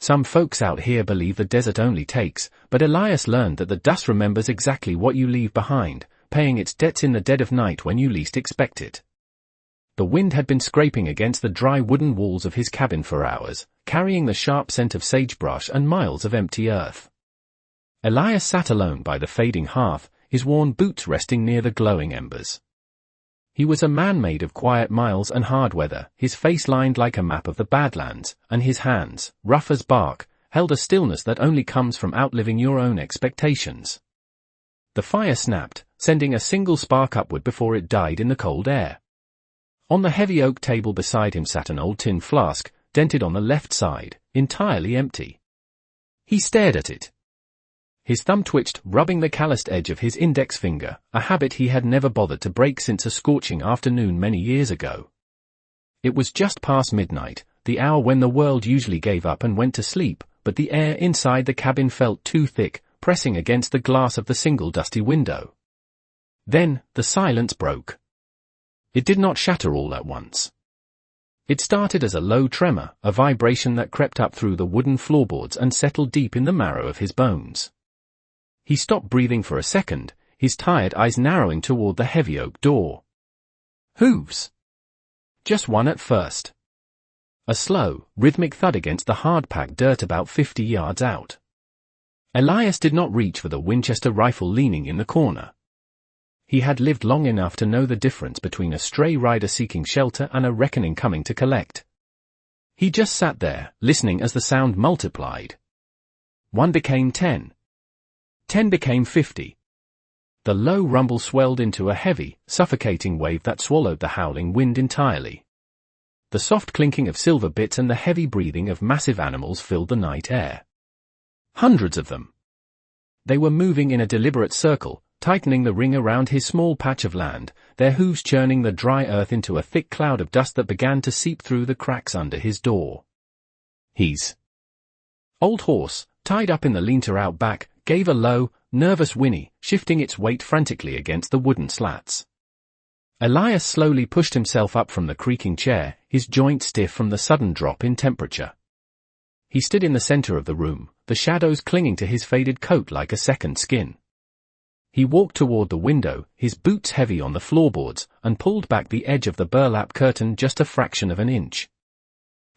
Some folks out here believe the desert only takes, but Elias learned that the dust remembers exactly what you leave behind, paying its debts in the dead of night when you least expect it. The wind had been scraping against the dry wooden walls of his cabin for hours, carrying the sharp scent of sagebrush and miles of empty earth. Elias sat alone by the fading hearth, his worn boots resting near the glowing embers. He was a man made of quiet miles and hard weather, his face lined like a map of the Badlands, and his hands, rough as bark, held a stillness that only comes from outliving your own expectations. The fire snapped, sending a single spark upward before it died in the cold air. On the heavy oak table beside him sat an old tin flask, dented on the left side, entirely empty. He stared at it. His thumb twitched, rubbing the calloused edge of his index finger, a habit he had never bothered to break since a scorching afternoon many years ago. It was just past midnight, the hour when the world usually gave up and went to sleep, but the air inside the cabin felt too thick, pressing against the glass of the single dusty window. Then, the silence broke. It did not shatter all at once. It started as a low tremor, a vibration that crept up through the wooden floorboards and settled deep in the marrow of his bones. He stopped breathing for a second, his tired eyes narrowing toward the heavy oak door. Hooves. Just one at first. A slow, rhythmic thud against the hard-packed dirt about 50 yards out. Elias did not reach for the Winchester rifle leaning in the corner. He had lived long enough to know the difference between a stray rider seeking shelter and a reckoning coming to collect. He just sat there, listening as the sound multiplied. 1 became 10. 10 became 50. The low rumble swelled into a heavy, suffocating wave that swallowed the howling wind entirely. The soft clinking of silver bits and the heavy breathing of massive animals filled the night air. Hundreds of them. They were moving in a deliberate circle, tightening the ring around his small patch of land, their hooves churning the dry earth into a thick cloud of dust that began to seep through the cracks under his door. His old horse, tied up in the lean-to out back, gave a low, nervous whinny, shifting its weight frantically against the wooden slats. Elias slowly pushed himself up from the creaking chair, his joints stiff from the sudden drop in temperature. He stood in the center of the room, the shadows clinging to his faded coat like a second skin. He walked toward the window, his boots heavy on the floorboards, and pulled back the edge of the burlap curtain just a fraction of an inch.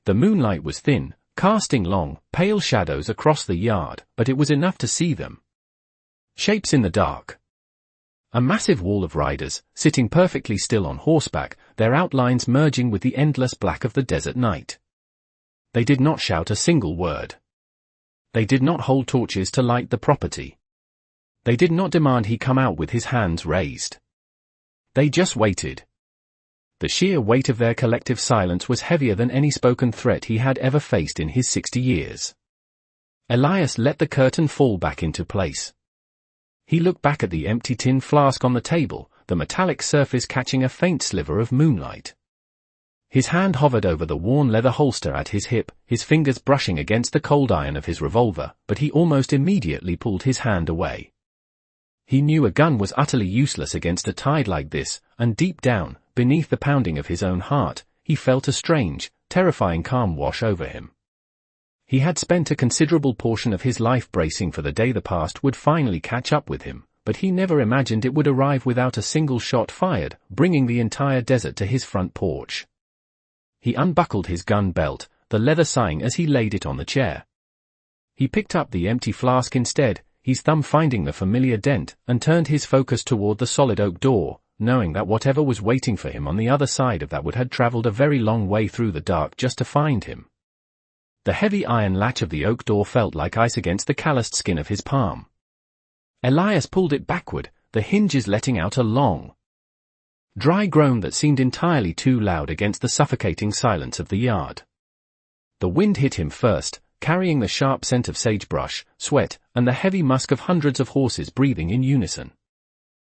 The moonlight was thin, casting long, pale shadows across the yard, but it was enough to see them. Shapes in the dark. A massive wall of riders, sitting perfectly still on horseback, their outlines merging with the endless black of the desert night. They did not shout a single word. They did not hold torches to light the property. They did not demand he come out with his hands raised. They just waited. The sheer weight of their collective silence was heavier than any spoken threat he had ever faced in his 60 years. Elias let the curtain fall back into place. He looked back at the empty tin flask on the table, the metallic surface catching a faint sliver of moonlight. His hand hovered over the worn leather holster at his hip, his fingers brushing against the cold iron of his revolver, but he almost immediately pulled his hand away. He knew a gun was utterly useless against a tide like this, and deep down, beneath the pounding of his own heart, he felt a strange, terrifying calm wash over him. He had spent a considerable portion of his life bracing for the day the past would finally catch up with him, but he never imagined it would arrive without a single shot fired, bringing the entire desert to his front porch. He unbuckled his gun belt, the leather sighing as he laid it on the chair. He picked up the empty flask instead, his thumb finding the familiar dent, and turned his focus toward the solid oak door, knowing that whatever was waiting for him on the other side of that would have traveled a very long way through the dark just to find him. The heavy iron latch of the oak door felt like ice against the calloused skin of his palm. Elias pulled it backward, the hinges letting out a long, dry groan that seemed entirely too loud against the suffocating silence of the yard. The wind hit him first, carrying the sharp scent of sagebrush, sweat, and the heavy musk of hundreds of horses breathing in unison.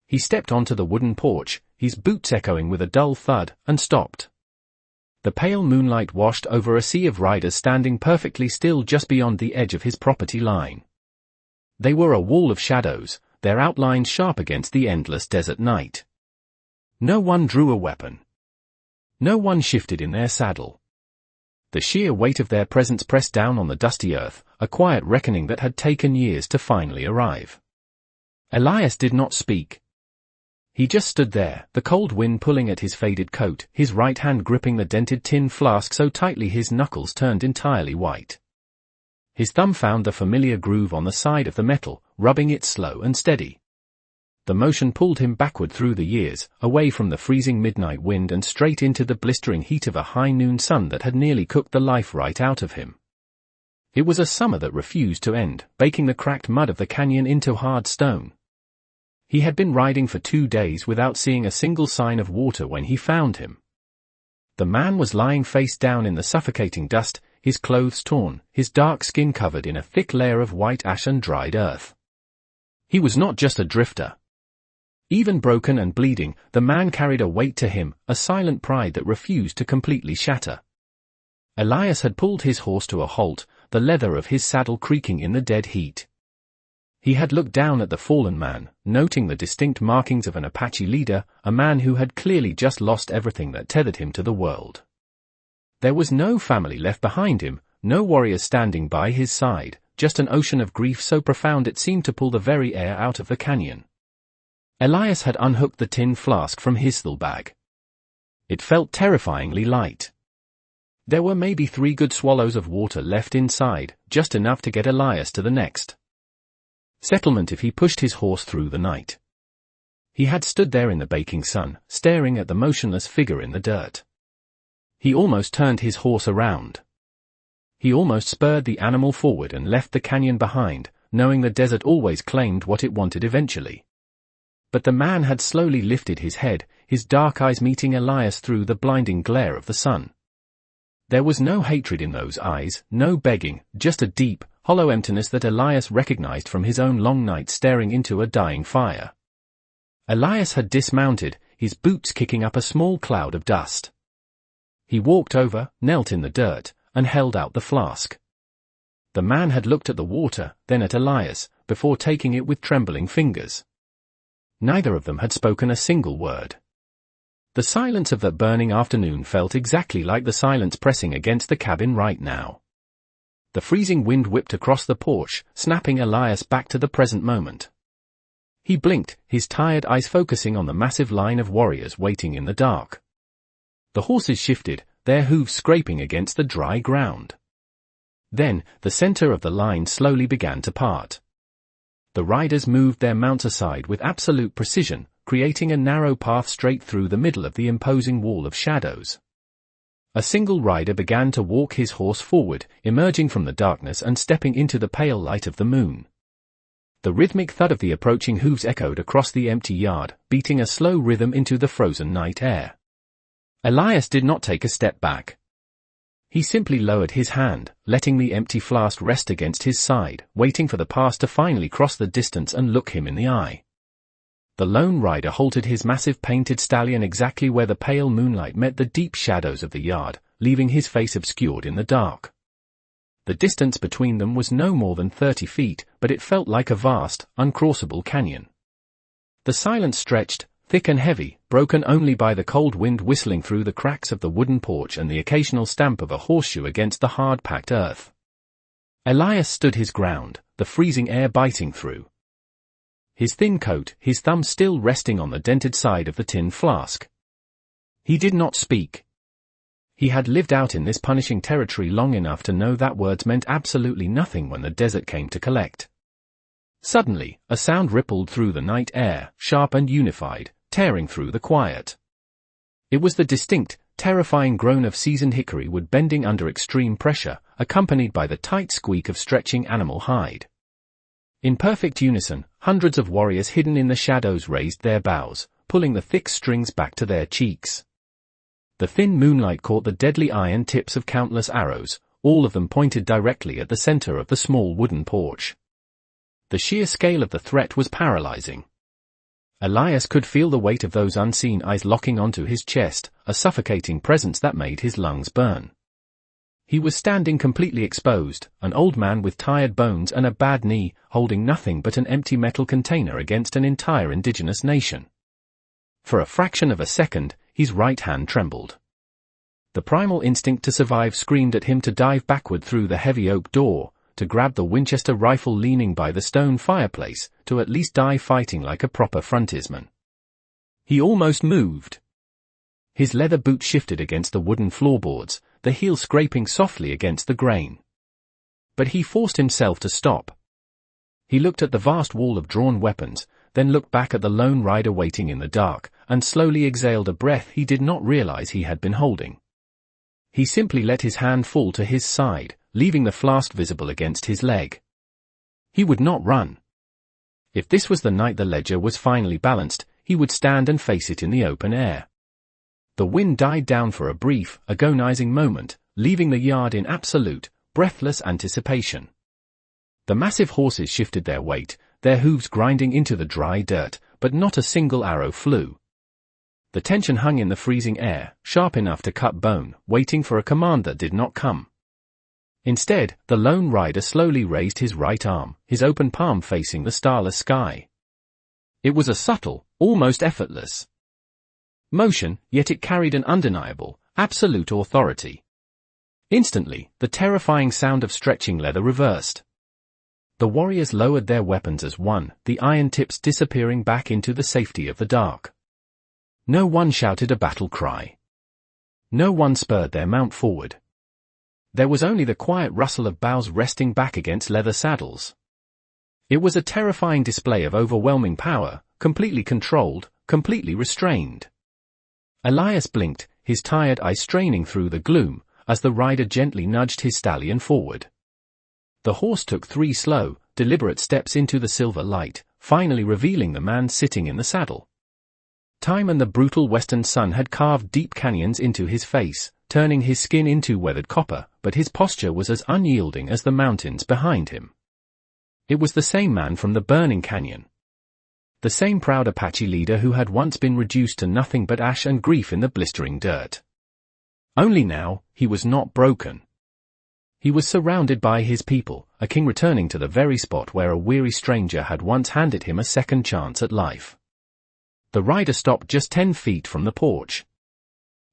He stepped onto the wooden porch, his boots echoing with a dull thud, and stopped. The pale moonlight washed over a sea of riders standing perfectly still just beyond the edge of his property line. They were a wall of shadows, their outlines sharp against the endless desert night. No one drew a weapon. No one shifted in their saddle. The sheer weight of their presence pressed down on the dusty earth, a quiet reckoning that had taken years to finally arrive. Elias did not speak. He just stood there, the cold wind pulling at his faded coat, his right hand gripping the dented tin flask so tightly his knuckles turned entirely white. His thumb found the familiar groove on the side of the metal, rubbing it slow and steady. The motion pulled him backward through the years, away from the freezing midnight wind and straight into the blistering heat of a high noon sun that had nearly cooked the life right out of him. It was a summer that refused to end, baking the cracked mud of the canyon into hard stone. He had been riding for 2 days without seeing a single sign of water when he found him. The man was lying face down in the suffocating dust, his clothes torn, his dark skin covered in a thick layer of white ash and dried earth. He was not just a drifter. Even broken and bleeding, the man carried a weight to him, a silent pride that refused to completely shatter. Elias had pulled his horse to a halt, the leather of his saddle creaking in the dead heat. He had looked down at the fallen man, noting the distinct markings of an Apache leader, a man who had clearly just lost everything that tethered him to the world. There was no family left behind him, no warriors standing by his side, just an ocean of grief so profound it seemed to pull the very air out of the canyon. Elias had unhooked the tin flask from his saddlebag. It felt terrifyingly light. There were maybe 3 good swallows of water left inside, just enough to get Elias to the next settlement if he pushed his horse through the night. He had stood there in the baking sun, staring at the motionless figure in the dirt. He almost turned his horse around. He almost spurred the animal forward and left the canyon behind, knowing the desert always claimed what it wanted eventually. But the man had slowly lifted his head, his dark eyes meeting Elias through the blinding glare of the sun. There was no hatred in those eyes, no begging, just a deep, hollow emptiness that Elias recognized from his own long night staring into a dying fire. Elias had dismounted, his boots kicking up a small cloud of dust. He walked over, knelt in the dirt, and held out the flask. The man had looked at the water, then at Elias, before taking it with trembling fingers. Neither of them had spoken a single word. The silence of that burning afternoon felt exactly like the silence pressing against the cabin right now. The freezing wind whipped across the porch, snapping Elias back to the present moment. He blinked, his tired eyes focusing on the massive line of warriors waiting in the dark. The horses shifted, their hooves scraping against the dry ground. Then, the center of the line slowly began to part. The riders moved their mounts aside with absolute precision, creating a narrow path straight through the middle of the imposing wall of shadows. A single rider began to walk his horse forward, emerging from the darkness and stepping into the pale light of the moon. The rhythmic thud of the approaching hooves echoed across the empty yard, beating a slow rhythm into the frozen night air. Elias did not take a step back. He simply lowered his hand, letting the empty flask rest against his side, waiting for the past to finally cross the distance and look him in the eye. The lone rider halted his massive painted stallion exactly where the pale moonlight met the deep shadows of the yard, leaving his face obscured in the dark. The distance between them was no more than 30 feet, but it felt like a vast, uncrossable canyon. The silence stretched, thick and heavy, broken only by the cold wind whistling through the cracks of the wooden porch and the occasional stamp of a horseshoe against the hard-packed earth. Elias stood his ground, the freezing air biting through his thin coat, his thumb still resting on the dented side of the tin flask. He did not speak. He had lived out in this punishing territory long enough to know that words meant absolutely nothing when the desert came to collect. Suddenly, a sound rippled through the night air, sharp and unified, tearing through the quiet. It was the distinct, terrifying groan of seasoned hickory wood bending under extreme pressure, accompanied by the tight squeak of stretching animal hide. In perfect unison, hundreds of warriors hidden in the shadows raised their bows, pulling the thick strings back to their cheeks. The thin moonlight caught the deadly iron tips of countless arrows, all of them pointed directly at the center of the small wooden porch. The sheer scale of the threat was paralyzing. Elias could feel the weight of those unseen eyes locking onto his chest, a suffocating presence that made his lungs burn. He was standing completely exposed, an old man with tired bones and a bad knee, holding nothing but an empty metal container against an entire indigenous nation. For a fraction of a second, his right hand trembled. The primal instinct to survive screamed at him to dive backward through the heavy oak door, to grab the Winchester rifle leaning by the stone fireplace, to at least die fighting like a proper frontiersman. He almost moved. His leather boot shifted against the wooden floorboards, the heel scraping softly against the grain. But he forced himself to stop. He looked at the vast wall of drawn weapons, then looked back at the lone rider waiting in the dark, and slowly exhaled a breath he did not realize he had been holding. He simply let his hand fall to his side, leaving the flask visible against his leg. He would not run. If this was the night the ledger was finally balanced, he would stand and face it in the open air. The wind died down for a brief, agonizing moment, leaving the yard in absolute, breathless anticipation. The massive horses shifted their weight, their hooves grinding into the dry dirt, but not a single arrow flew. The tension hung in the freezing air, sharp enough to cut bone, waiting for a command that did not come. Instead, the lone rider slowly raised his right arm, his open palm facing the starless sky. It was a subtle, almost effortless motion, yet it carried an undeniable, absolute authority. Instantly, the terrifying sound of stretching leather reversed. The warriors lowered their weapons as one, the iron tips disappearing back into the safety of the dark. No one shouted a battle cry. No one spurred their mount forward. There was only the quiet rustle of boughs resting back against leather saddles. It was a terrifying display of overwhelming power, completely controlled, completely restrained. Elias blinked, his tired eyes straining through the gloom, as the rider gently nudged his stallion forward. The horse took 3 slow, deliberate steps into the silver light, finally revealing the man sitting in the saddle. Time and the brutal western sun had carved deep canyons into his face, turning his skin into weathered copper, but his posture was as unyielding as the mountains behind him. It was the same man from the burning canyon. The same proud Apache leader who had once been reduced to nothing but ash and grief in the blistering dirt. Only now, he was not broken. He was surrounded by his people, a king returning to the very spot where a weary stranger had once handed him a second chance at life. The rider stopped just 10 feet from the porch.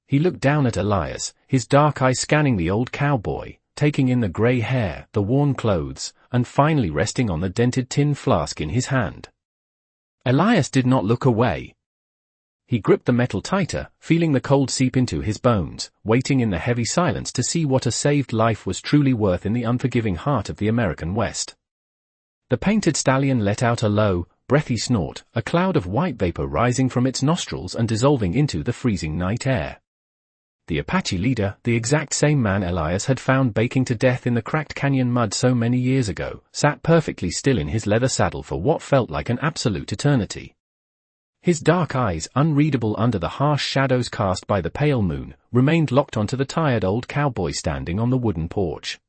He looked down at Elias, his dark eyes scanning the old cowboy, taking in the gray hair, the worn clothes, and finally resting on the dented tin flask in his hand. Elias did not look away. He gripped the metal tighter, feeling the cold seep into his bones, waiting in the heavy silence to see what a saved life was truly worth in the unforgiving heart of the American West. The painted stallion let out a low, breathy snort, a cloud of white vapor rising from its nostrils and dissolving into the freezing night air. The Apache leader, the exact same man Elias had found baking to death in the cracked canyon mud so many years ago, sat perfectly still in his leather saddle for what felt like an absolute eternity. His dark eyes, unreadable under the harsh shadows cast by the pale moon, remained locked onto the tired old cowboy standing on the wooden porch.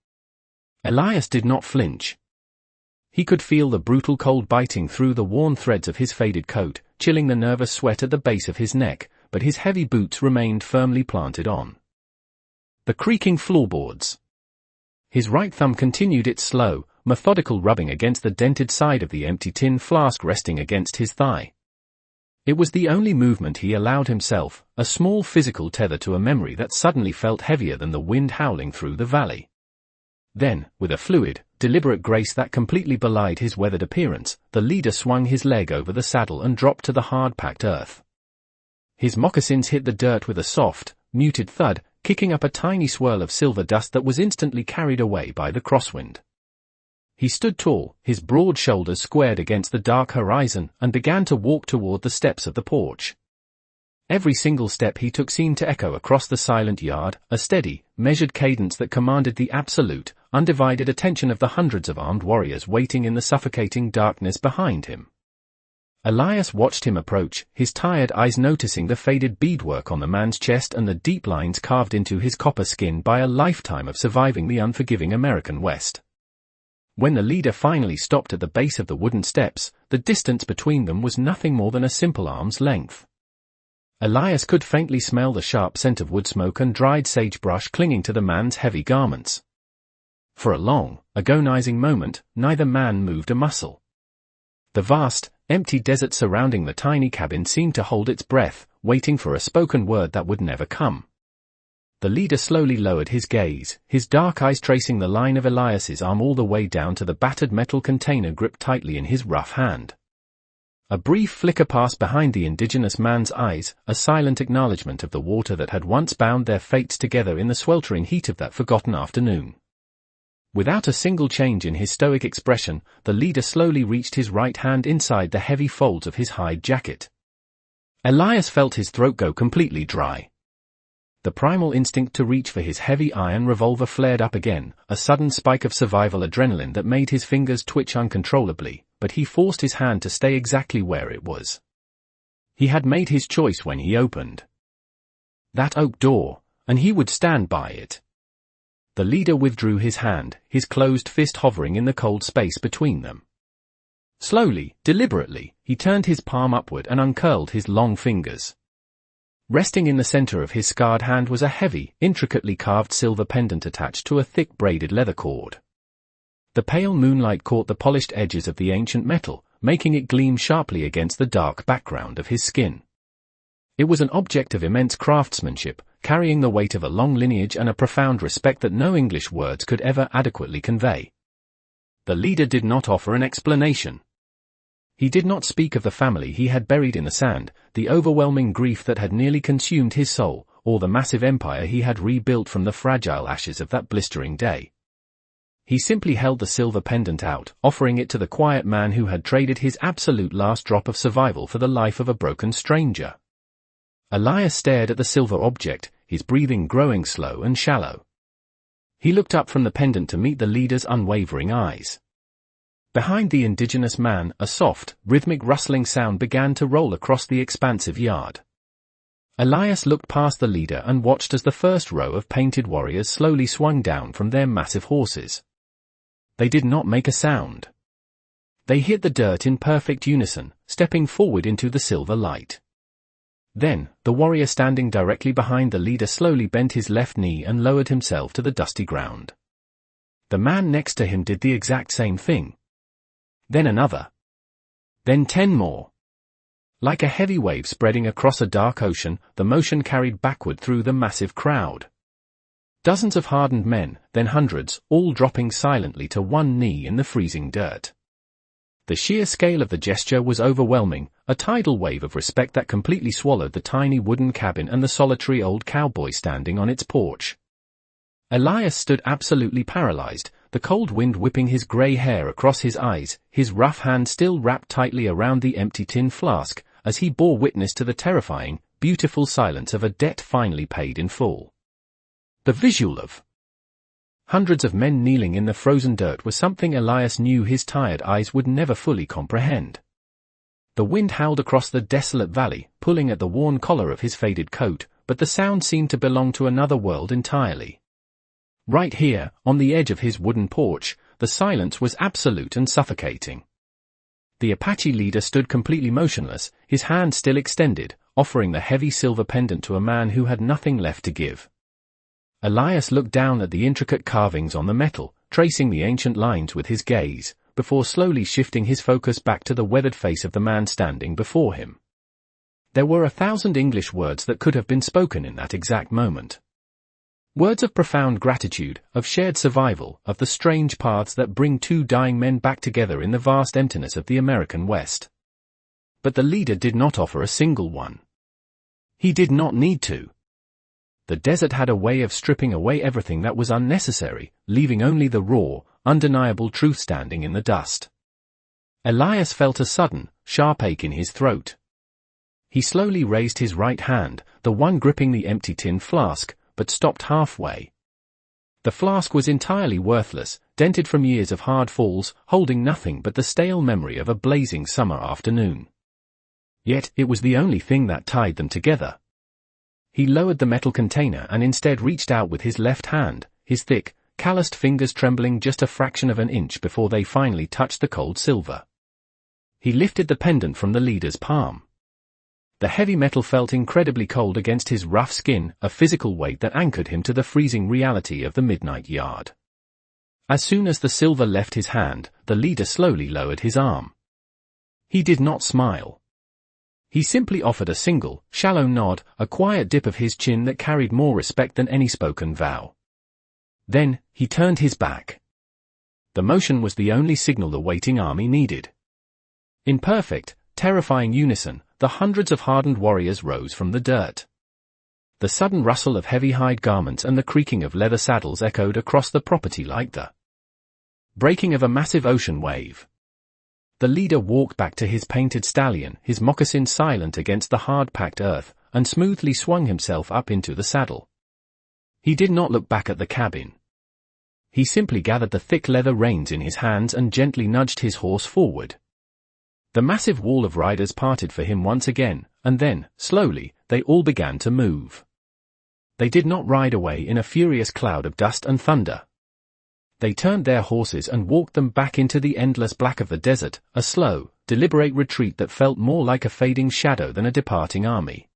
Elias did not flinch. He could feel the brutal cold biting through the worn threads of his faded coat, chilling the nervous sweat at the base of his neck, but his heavy boots remained firmly planted on the creaking floorboards. His right thumb continued its slow, methodical rubbing against the dented side of the empty tin flask resting against his thigh. It was the only movement he allowed himself, a small physical tether to a memory that suddenly felt heavier than the wind howling through the valley. Then, with a fluid, deliberate grace that completely belied his weathered appearance, the leader swung his leg over the saddle and dropped to the hard-packed earth. His moccasins hit the dirt with a soft, muted thud, kicking up a tiny swirl of silver dust that was instantly carried away by the crosswind. He stood tall, his broad shoulders squared against the dark horizon, and began to walk toward the steps of the porch. Every single step he took seemed to echo across the silent yard, a steady, measured cadence that commanded the absolute, undivided attention of the hundreds of armed warriors waiting in the suffocating darkness behind him. Elias watched him approach, his tired eyes noticing the faded beadwork on the man's chest and the deep lines carved into his copper skin by a lifetime of surviving the unforgiving American West. When the leader finally stopped at the base of the wooden steps, the distance between them was nothing more than a simple arm's length. Elias could faintly smell the sharp scent of wood smoke and dried sagebrush clinging to the man's heavy garments. For a long, agonizing moment, neither man moved a muscle. The vast, empty desert surrounding the tiny cabin seemed to hold its breath, waiting for a spoken word that would never come. The leader slowly lowered his gaze, his dark eyes tracing the line of Elias's arm all the way down to the battered metal container gripped tightly in his rough hand. A brief flicker passed behind the indigenous man's eyes, a silent acknowledgement of the water that had once bound their fates together in the sweltering heat of that forgotten afternoon. Without a single change in his stoic expression, the leader slowly reached his right hand inside the heavy folds of his hide jacket. Elias felt his throat go completely dry. The primal instinct to reach for his heavy iron revolver flared up again, a sudden spike of survival adrenaline that made his fingers twitch uncontrollably, but he forced his hand to stay exactly where it was. He had made his choice when he opened that oak door, and he would stand by it. The leader withdrew his hand, his closed fist hovering in the cold space between them. Slowly, deliberately, he turned his palm upward and uncurled his long fingers. Resting in the center of his scarred hand was a heavy, intricately carved silver pendant attached to a thick braided leather cord. The pale moonlight caught the polished edges of the ancient metal, making it gleam sharply against the dark background of his skin. It was an object of immense craftsmanship, carrying the weight of a long lineage and a profound respect that no English words could ever adequately convey. The leader did not offer an explanation. He did not speak of the family he had buried in the sand, the overwhelming grief that had nearly consumed his soul, or the massive empire he had rebuilt from the fragile ashes of that blistering day. He simply held the silver pendant out, offering it to the quiet man who had traded his absolute last drop of survival for the life of a broken stranger. Elias stared at the silver object, his breathing growing slow and shallow. He looked up from the pendant to meet the leader's unwavering eyes. Behind the indigenous man, a soft, rhythmic rustling sound began to roll across the expansive yard. Elias looked past the leader and watched as the first row of painted warriors slowly swung down from their massive horses. They did not make a sound. They hit the dirt in perfect unison, stepping forward into the silver light. Then, the warrior standing directly behind the leader slowly bent his left knee and lowered himself to the dusty ground. The man next to him did the exact same thing. Then another. Then 10 more. Like a heavy wave spreading across a dark ocean, the motion carried backward through the massive crowd. Dozens of hardened men, then hundreds, all dropping silently to one knee in the freezing dirt. The sheer scale of the gesture was overwhelming, a tidal wave of respect that completely swallowed the tiny wooden cabin and the solitary old cowboy standing on its porch. Elias stood absolutely paralyzed, the cold wind whipping his gray hair across his eyes, his rough hand still wrapped tightly around the empty tin flask, as he bore witness to the terrifying, beautiful silence of a debt finally paid in full. The visual of hundreds of men kneeling in the frozen dirt was something Elias knew his tired eyes would never fully comprehend. The wind howled across the desolate valley, pulling at the worn collar of his faded coat, but the sound seemed to belong to another world entirely. Right here, on the edge of his wooden porch, the silence was absolute and suffocating. The Apache leader stood completely motionless, his hand still extended, offering the heavy silver pendant to a man who had nothing left to give. Elias looked down at the intricate carvings on the metal, tracing the ancient lines with his gaze, before slowly shifting his focus back to the weathered face of the man standing before him. There were 1,000 English words that could have been spoken in that exact moment. Words of profound gratitude, of shared survival, of the strange paths that bring two dying men back together in the vast emptiness of the American West. But the leader did not offer a single one. He did not need to. The desert had a way of stripping away everything that was unnecessary, leaving only the raw, undeniable truth standing in the dust. Elias felt a sudden, sharp ache in his throat. He slowly raised his right hand, the one gripping the empty tin flask, but stopped halfway. The flask was entirely worthless, dented from years of hard falls, holding nothing but the stale memory of a blazing summer afternoon. Yet, it was the only thing that tied them together. He lowered the metal container and instead reached out with his left hand, his thick, calloused fingers trembling just a fraction of an inch before they finally touched the cold silver. He lifted the pendant from the leader's palm. The heavy metal felt incredibly cold against his rough skin, a physical weight that anchored him to the freezing reality of the midnight yard. As soon as the silver left his hand, the leader slowly lowered his arm. He did not smile. He simply offered a single, shallow nod, a quiet dip of his chin that carried more respect than any spoken vow. Then, he turned his back. The motion was the only signal the waiting army needed. In perfect, terrifying unison, the hundreds of hardened warriors rose from the dirt. The sudden rustle of heavy hide garments and the creaking of leather saddles echoed across the property like the breaking of a massive ocean wave. The leader walked back to his painted stallion, his moccasins silent against the hard-packed earth, and smoothly swung himself up into the saddle. He did not look back at the cabin. He simply gathered the thick leather reins in his hands and gently nudged his horse forward. The massive wall of riders parted for him once again, and then, slowly, they all began to move. They did not ride away in a furious cloud of dust and thunder. They turned their horses and walked them back into the endless black of the desert, a slow, deliberate retreat that felt more like a fading shadow than a departing army.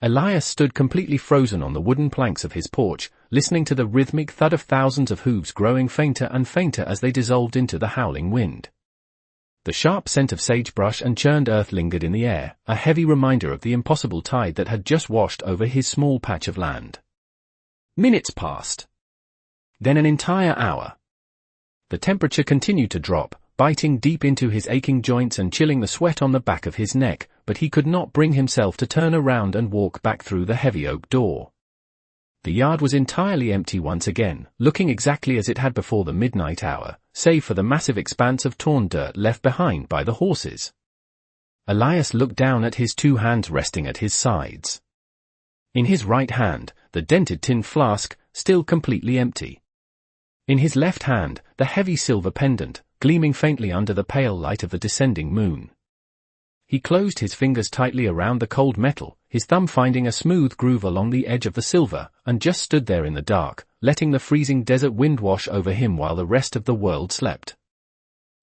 Elias stood completely frozen on the wooden planks of his porch, listening to the rhythmic thud of thousands of hooves growing fainter and fainter as they dissolved into the howling wind. The sharp scent of sagebrush and churned earth lingered in the air, a heavy reminder of the impossible tide that had just washed over his small patch of land. Minutes passed. Then an entire hour. The temperature continued to drop, biting deep into his aching joints and chilling the sweat on the back of his neck, but he could not bring himself to turn around and walk back through the heavy oak door. The yard was entirely empty once again, looking exactly as it had before the midnight hour, save for the massive expanse of torn dirt left behind by the horses. Elias looked down at his two hands resting at his sides. In his right hand, the dented tin flask, still completely empty. In his left hand, the heavy silver pendant, gleaming faintly under the pale light of the descending moon. He closed his fingers tightly around the cold metal, his thumb finding a smooth groove along the edge of the silver, and just stood there in the dark, letting the freezing desert wind wash over him while the rest of the world slept.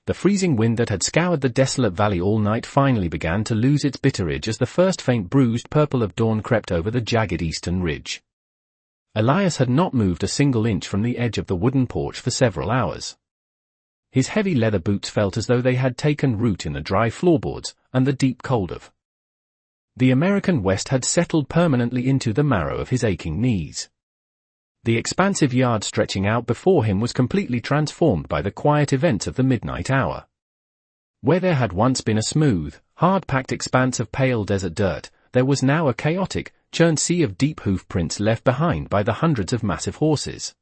The freezing wind that had scoured the desolate valley all night finally began to lose its bitter edge as the first faint bruised purple of dawn crept over the jagged eastern ridge. Elias had not moved a single inch from the edge of the wooden porch for several hours. His heavy leather boots felt as though they had taken root in the dry floorboards, and the deep cold of the American West had settled permanently into the marrow of his aching knees. The expansive yard stretching out before him was completely transformed by the quiet events of the midnight hour. Where there had once been a smooth, hard-packed expanse of pale desert dirt, there was now a chaotic, churned sea of deep hoof prints left behind by the hundreds of massive horses.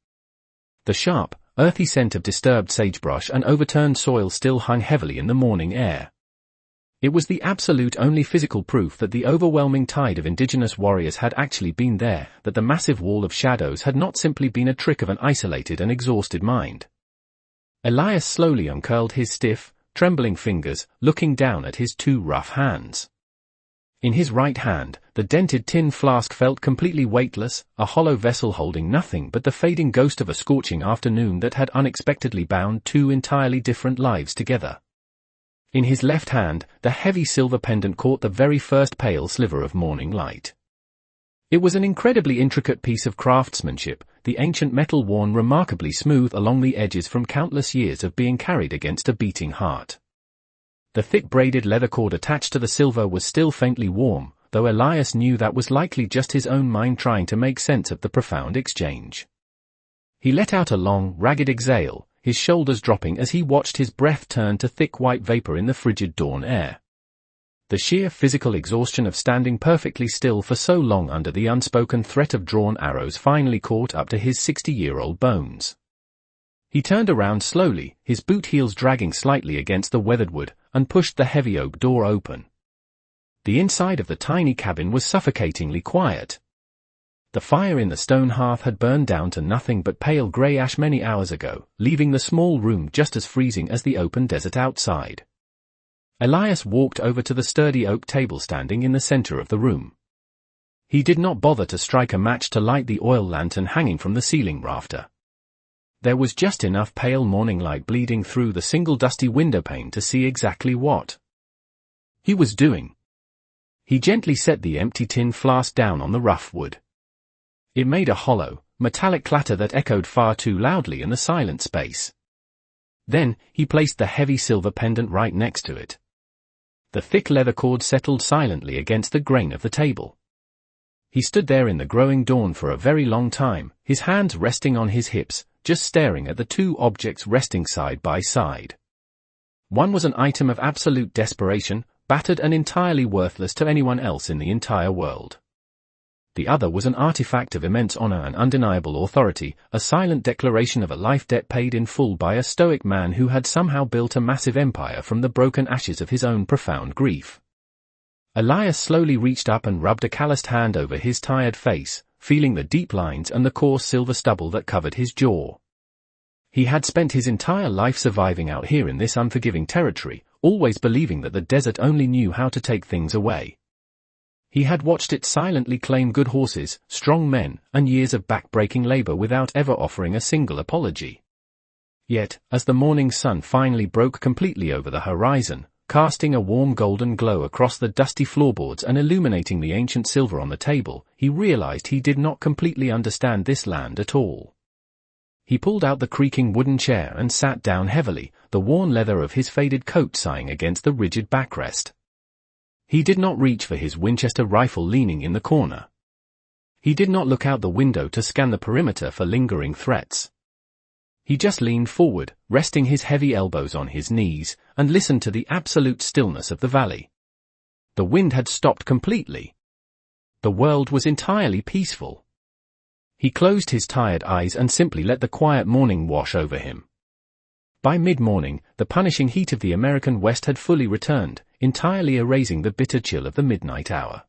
The sharp, earthy scent of disturbed sagebrush and overturned soil still hung heavily in the morning air. It was the absolute only physical proof that the overwhelming tide of indigenous warriors had actually been there, that the massive wall of shadows had not simply been a trick of an isolated and exhausted mind. Elias slowly uncurled his stiff, trembling fingers, looking down at his two rough hands. In his right hand, the dented tin flask felt completely weightless, a hollow vessel holding nothing but the fading ghost of a scorching afternoon that had unexpectedly bound two entirely different lives together. In his left hand, the heavy silver pendant caught the very first pale sliver of morning light. It was an incredibly intricate piece of craftsmanship, the ancient metal worn remarkably smooth along the edges from countless years of being carried against a beating heart. The thick braided leather cord attached to the silver was still faintly warm, though Elias knew that was likely just his own mind trying to make sense of the profound exchange. He let out a long, ragged exhale, his shoulders dropping as he watched his breath turn to thick white vapor in the frigid dawn air. The sheer physical exhaustion of standing perfectly still for so long under the unspoken threat of drawn arrows finally caught up to his 60-year-old bones. He turned around slowly, his boot heels dragging slightly against the weathered wood, and pushed the heavy oak door open. The inside of the tiny cabin was suffocatingly quiet. The fire in the stone hearth had burned down to nothing but pale grey ash many hours ago, leaving the small room just as freezing as the open desert outside. Elias walked over to the sturdy oak table standing in the center of the room. He did not bother to strike a match to light the oil lantern hanging from the ceiling rafter. There was just enough pale morning light bleeding through the single dusty windowpane to see exactly what he was doing. He gently set the empty tin flask down on the rough wood. It made a hollow, metallic clatter that echoed far too loudly in the silent space. Then, he placed the heavy silver pendant right next to it. The thick leather cord settled silently against the grain of the table. He stood there in the growing dawn for a very long time, his hands resting on his hips, just staring at the two objects resting side by side. One was an item of absolute desperation, battered and entirely worthless to anyone else in the entire world. The other was an artifact of immense honor and undeniable authority, a silent declaration of a life debt paid in full by a stoic man who had somehow built a massive empire from the broken ashes of his own profound grief. Elias slowly reached up and rubbed a calloused hand over his tired face, feeling the deep lines and the coarse silver stubble that covered his jaw. He had spent his entire life surviving out here in this unforgiving territory, always believing that the desert only knew how to take things away. He had watched it silently claim good horses, strong men, and years of back-breaking labor without ever offering a single apology. Yet, as the morning sun finally broke completely over the horizon, casting a warm golden glow across the dusty floorboards and illuminating the ancient silver on the table, he realized he did not completely understand this land at all. He pulled out the creaking wooden chair and sat down heavily, the worn leather of his faded coat sighing against the rigid backrest. He did not reach for his Winchester rifle leaning in the corner. He did not look out the window to scan the perimeter for lingering threats. He just leaned forward, resting his heavy elbows on his knees, and listened to the absolute stillness of the valley. The wind had stopped completely. The world was entirely peaceful. He closed his tired eyes and simply let the quiet morning wash over him. By mid-morning, the punishing heat of the American West had fully returned, entirely erasing the bitter chill of the midnight hour.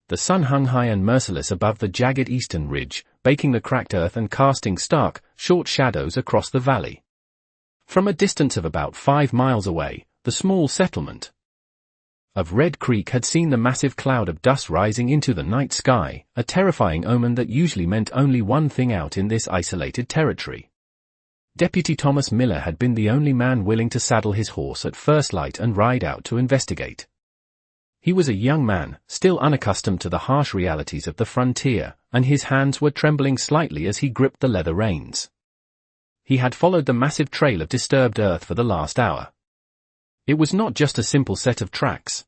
The sun hung high and merciless above the jagged eastern ridge, baking the cracked earth and casting stark, short shadows across the valley. From a distance of about 5 miles away, the small settlement of Red Creek had seen the massive cloud of dust rising into the night sky, a terrifying omen that usually meant only one thing out in this isolated territory. Deputy Thomas Miller had been the only man willing to saddle his horse at first light and ride out to investigate. He was a young man, still unaccustomed to the harsh realities of the frontier, and his hands were trembling slightly as he gripped the leather reins. He had followed the massive trail of disturbed earth for the last hour. It was not just a simple set of tracks.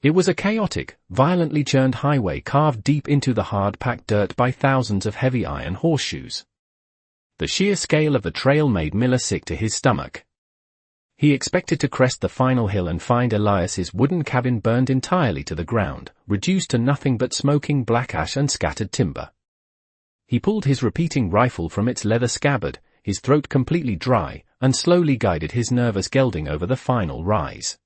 It was a chaotic, violently churned highway carved deep into the hard-packed dirt by thousands of heavy iron horseshoes. The sheer scale of the trail made Miller sick to his stomach. He expected to crest the final hill and find Elias's wooden cabin burned entirely to the ground, reduced to nothing but smoking black ash and scattered timber. He pulled his repeating rifle from its leather scabbard, his throat completely dry, and slowly guided his nervous gelding over the final rise.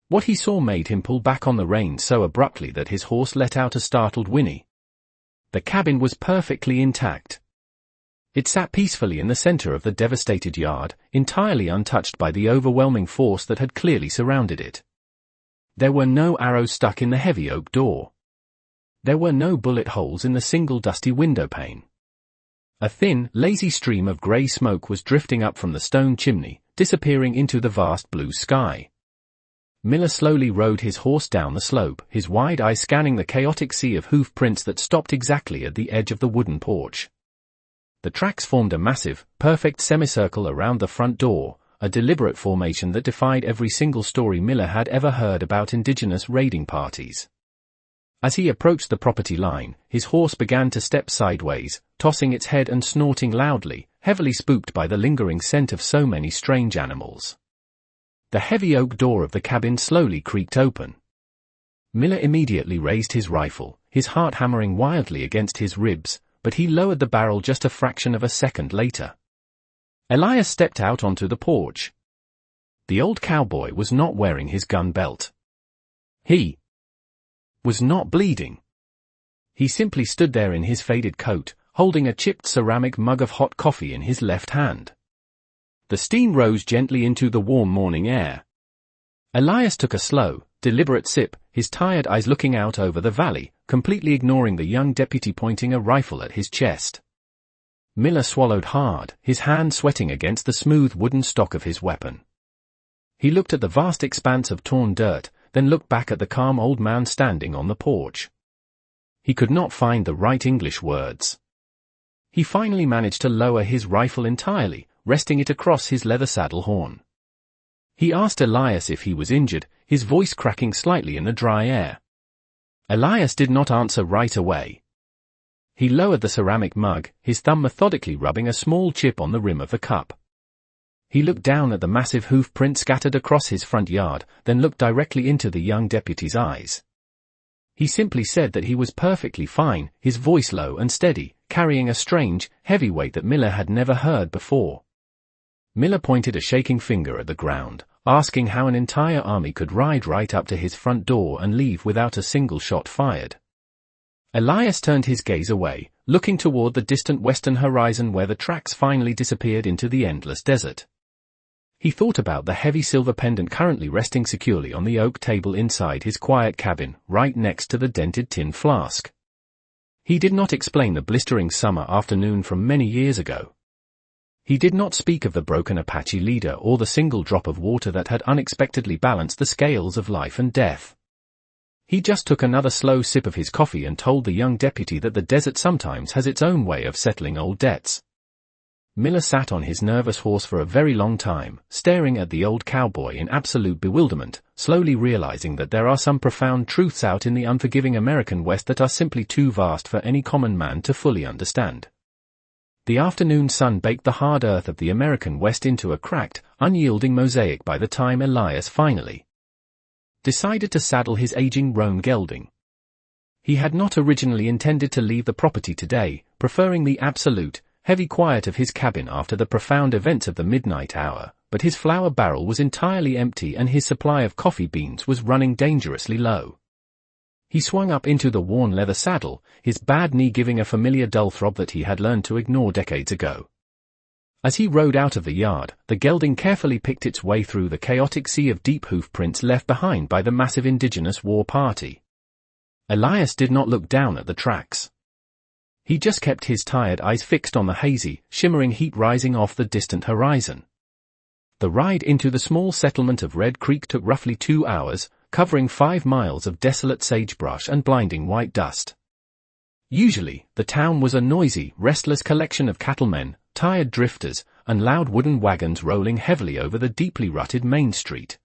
What he saw made him pull back on the reins so abruptly that his horse let out a startled whinny. The cabin was perfectly intact. It sat peacefully in the center of the devastated yard, entirely untouched by the overwhelming force that had clearly surrounded it. There were no arrows stuck in the heavy oak door. There were no bullet holes in the single dusty window pane. A thin, lazy stream of gray smoke was drifting up from the stone chimney, disappearing into the vast blue sky. Miller slowly rode his horse down the slope, his wide eyes scanning the chaotic sea of hoof prints that stopped exactly at the edge of the wooden porch. The tracks formed a massive, perfect semicircle around the front door, a deliberate formation that defied every single story Miller had ever heard about indigenous raiding parties. As he approached the property line, his horse began to step sideways, tossing its head and snorting loudly, heavily spooked by the lingering scent of so many strange animals. The heavy oak door of the cabin slowly creaked open. Miller immediately raised his rifle, his heart hammering wildly against his ribs, but he lowered the barrel just a fraction of a second later. Elias stepped out onto the porch. The old cowboy was not wearing his gun belt. He was not bleeding. He simply stood there in his faded coat, holding a chipped ceramic mug of hot coffee in his left hand. The steam rose gently into the warm morning air. Elias took a slow, deliberate sip, his tired eyes looking out over the valley, completely ignoring the young deputy pointing a rifle at his chest. Miller swallowed hard, his hand sweating against the smooth wooden stock of his weapon. He looked at the vast expanse of torn dirt, then looked back at the calm old man standing on the porch. He could not find the right English words. He finally managed to lower his rifle entirely, resting it across his leather saddle horn. He asked Elias if he was injured, his voice cracking slightly in the dry air. Elias did not answer right away. He lowered the ceramic mug, his thumb methodically rubbing a small chip on the rim of the cup. He looked down at the massive hoof print scattered across his front yard, then looked directly into the young deputy's eyes. He simply said that he was perfectly fine, his voice low and steady, carrying a strange, heavy weight that Miller had never heard before. Miller pointed a shaking finger at the ground, asking how an entire army could ride right up to his front door and leave without a single shot fired. Elias turned his gaze away, looking toward the distant western horizon where the tracks finally disappeared into the endless desert. He thought about the heavy silver pendant currently resting securely on the oak table inside his quiet cabin, right next to the dented tin flask. He did not explain the blistering summer afternoon from many years ago. He did not speak of the broken Apache leader or the single drop of water that had unexpectedly balanced the scales of life and death. He just took another slow sip of his coffee and told the young deputy that the desert sometimes has its own way of settling old debts. Miller sat on his nervous horse for a very long time, staring at the old cowboy in absolute bewilderment, slowly realizing that there are some profound truths out in the unforgiving American West that are simply too vast for any common man to fully understand. The afternoon sun baked the hard earth of the American West into a cracked, unyielding mosaic by the time Elias finally decided to saddle his aging roan gelding. He had not originally intended to leave the property today, preferring the absolute, heavy quiet of his cabin after the profound events of the midnight hour, but his flour barrel was entirely empty and his supply of coffee beans was running dangerously low. He swung up into the worn leather saddle, his bad knee giving a familiar dull throb that he had learned to ignore decades ago. As he rode out of the yard, the gelding carefully picked its way through the chaotic sea of deep hoof prints left behind by the massive indigenous war party. Elias did not look down at the tracks. He just kept his tired eyes fixed on the hazy, shimmering heat rising off the distant horizon. The ride into the small settlement of Red Creek took roughly 2 hours, covering 5 miles of desolate sagebrush and blinding white dust. Usually, the town was a noisy, restless collection of cattlemen, tired drifters, and loud wooden wagons rolling heavily over the deeply rutted main street.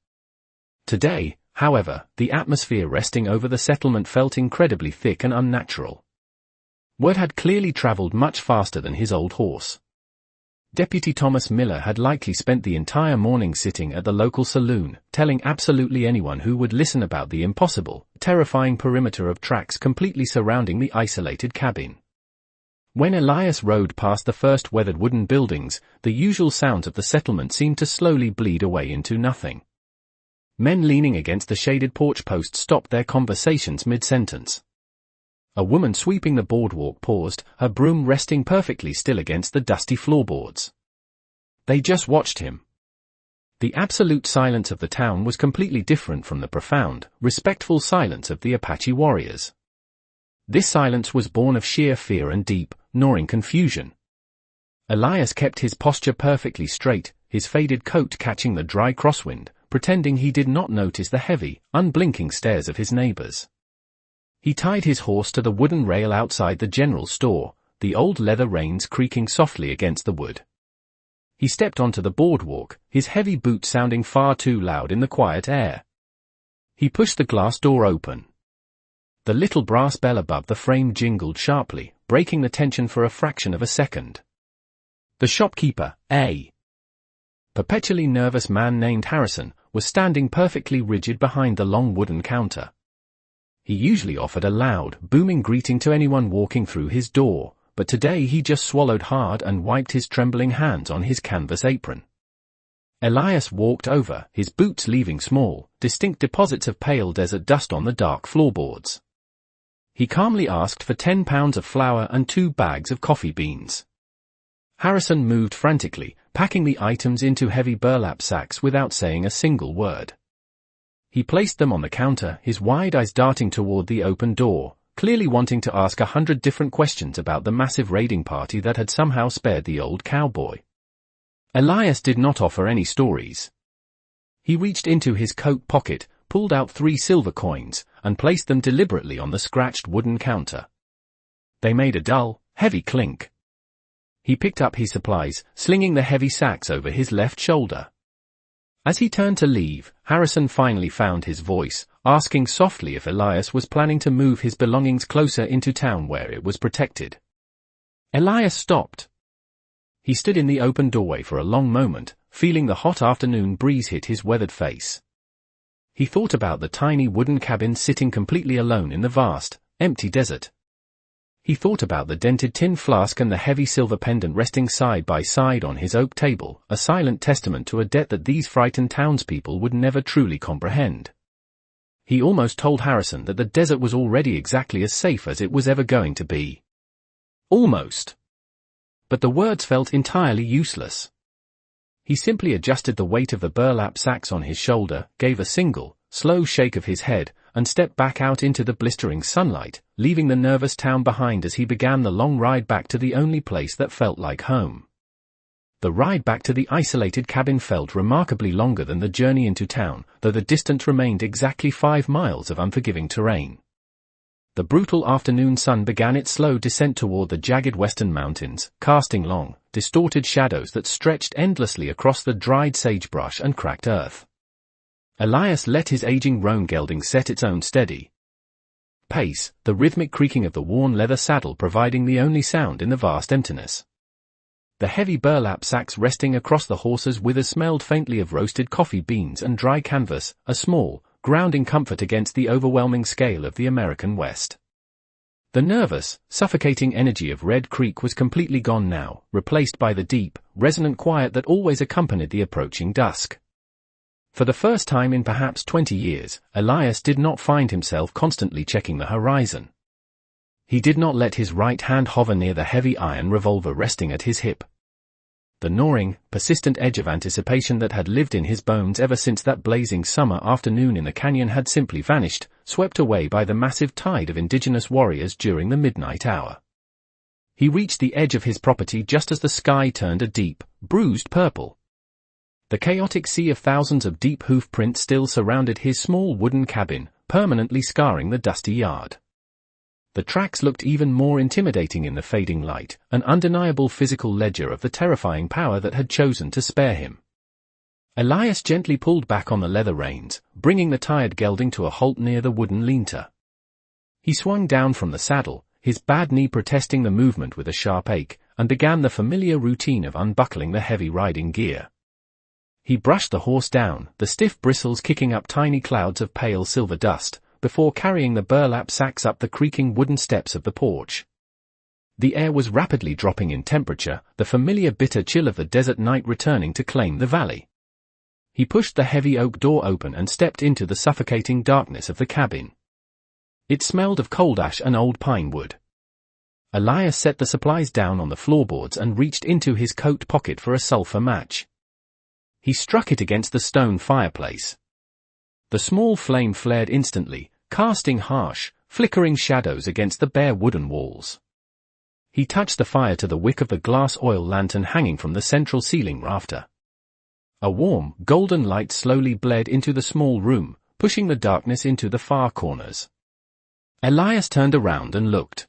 Today, however, the atmosphere resting over the settlement felt incredibly thick and unnatural. Word had clearly traveled much faster than his old horse. Deputy Thomas Miller had likely spent the entire morning sitting at the local saloon, telling absolutely anyone who would listen about the impossible, terrifying perimeter of tracks completely surrounding the isolated cabin. When Elias rode past the first weathered wooden buildings, the usual sounds of the settlement seemed to slowly bleed away into nothing. Men leaning against the shaded porch post stopped their conversations mid-sentence. A woman sweeping the boardwalk paused, her broom resting perfectly still against the dusty floorboards. They just watched him. The absolute silence of the town was completely different from the profound, respectful silence of the Apache warriors. This silence was born of sheer fear and deep, gnawing confusion. Elias kept his posture perfectly straight, his faded coat catching the dry crosswind, pretending he did not notice the heavy, unblinking stares of his neighbors. He tied his horse to the wooden rail outside the general store, the old leather reins creaking softly against the wood. He stepped onto the boardwalk, his heavy boots sounding far too loud in the quiet air. He pushed the glass door open. The little brass bell above the frame jingled sharply, breaking the tension for a fraction of a second. The shopkeeper, a perpetually nervous man named Harrison, was standing perfectly rigid behind the long wooden counter. He usually offered a loud, booming greeting to anyone walking through his door, but today he just swallowed hard and wiped his trembling hands on his canvas apron. Elias walked over, his boots leaving small, distinct deposits of pale desert dust on the dark floorboards. He calmly asked for 10 pounds of flour and 2 bags of coffee beans. Harrison moved frantically, packing the items into heavy burlap sacks without saying a single word. He placed them on the counter, his wide eyes darting toward the open door, clearly wanting to ask 100 different questions about the massive raiding party that had somehow spared the old cowboy. Elias did not offer any stories. He reached into his coat pocket, pulled out 3 silver coins, and placed them deliberately on the scratched wooden counter. They made a dull, heavy clink. He picked up his supplies, slinging the heavy sacks over his left shoulder. As he turned to leave, Harrison finally found his voice, asking softly if Elias was planning to move his belongings closer into town where it was protected. Elias stopped. He stood in the open doorway for a long moment, feeling the hot afternoon breeze hit his weathered face. He thought about the tiny wooden cabin sitting completely alone in the vast, empty desert. He thought about the dented tin flask and the heavy silver pendant resting side by side on his oak table, a silent testament to a debt that these frightened townspeople would never truly comprehend. He almost told Harrison that the desert was already exactly as safe as it was ever going to be. Almost. But the words felt entirely useless. He simply adjusted the weight of the burlap sacks on his shoulder, gave a single, slow shake of his head, and stepped back out into the blistering sunlight, leaving the nervous town behind as he began the long ride back to the only place that felt like home. The ride back to the isolated cabin felt remarkably longer than the journey into town, though the distance remained exactly 5 miles of unforgiving terrain. The brutal afternoon sun began its slow descent toward the jagged western mountains, casting long, distorted shadows that stretched endlessly across the dried sagebrush and cracked earth. Elias let his aging roan gelding set its own steady pace, the rhythmic creaking of the worn leather saddle providing the only sound in the vast emptiness. The heavy burlap sacks resting across the horse's withers smelled faintly of roasted coffee beans and dry canvas, a small, grounding comfort against the overwhelming scale of the American West. The nervous, suffocating energy of Red Creek was completely gone now, replaced by the deep, resonant quiet that always accompanied the approaching dusk. For the first time in perhaps 20 years, Elias did not find himself constantly checking the horizon. He did not let his right hand hover near the heavy iron revolver resting at his hip. The gnawing, persistent edge of anticipation that had lived in his bones ever since that blazing summer afternoon in the canyon had simply vanished, swept away by the massive tide of indigenous warriors during the midnight hour. He reached the edge of his property just as the sky turned a deep, bruised purple. The chaotic sea of thousands of deep hoof prints still surrounded his small wooden cabin, permanently scarring the dusty yard. The tracks looked even more intimidating in the fading light, an undeniable physical ledger of the terrifying power that had chosen to spare him. Elias gently pulled back on the leather reins, bringing the tired gelding to a halt near the wooden lean-to. He swung down from the saddle, his bad knee protesting the movement with a sharp ache, and began the familiar routine of unbuckling the heavy riding gear. He brushed the horse down, the stiff bristles kicking up tiny clouds of pale silver dust, before carrying the burlap sacks up the creaking wooden steps of the porch. The air was rapidly dropping in temperature, the familiar bitter chill of the desert night returning to claim the valley. He pushed the heavy oak door open and stepped into the suffocating darkness of the cabin. It smelled of coal ash and old pine wood. Elias set the supplies down on the floorboards and reached into his coat pocket for a sulfur match. He struck it against the stone fireplace. The small flame flared instantly, casting harsh, flickering shadows against the bare wooden walls. He touched the fire to the wick of the glass oil lantern hanging from the central ceiling rafter. A warm, golden light slowly bled into the small room, pushing the darkness into the far corners. Elias turned around and looked.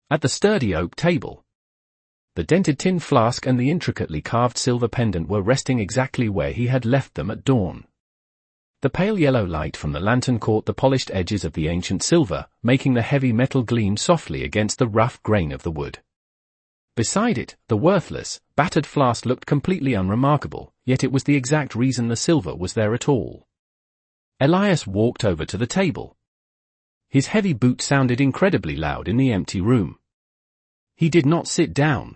At the sturdy oak table, the dented tin flask and the intricately carved silver pendant were resting exactly where he had left them at dawn. The pale yellow light from the lantern caught the polished edges of the ancient silver, making the heavy metal gleam softly against the rough grain of the wood. Beside it, the worthless, battered flask looked completely unremarkable, yet it was the exact reason the silver was there at all. Elias walked over to the table. His heavy boot sounded incredibly loud in the empty room. He did not sit down.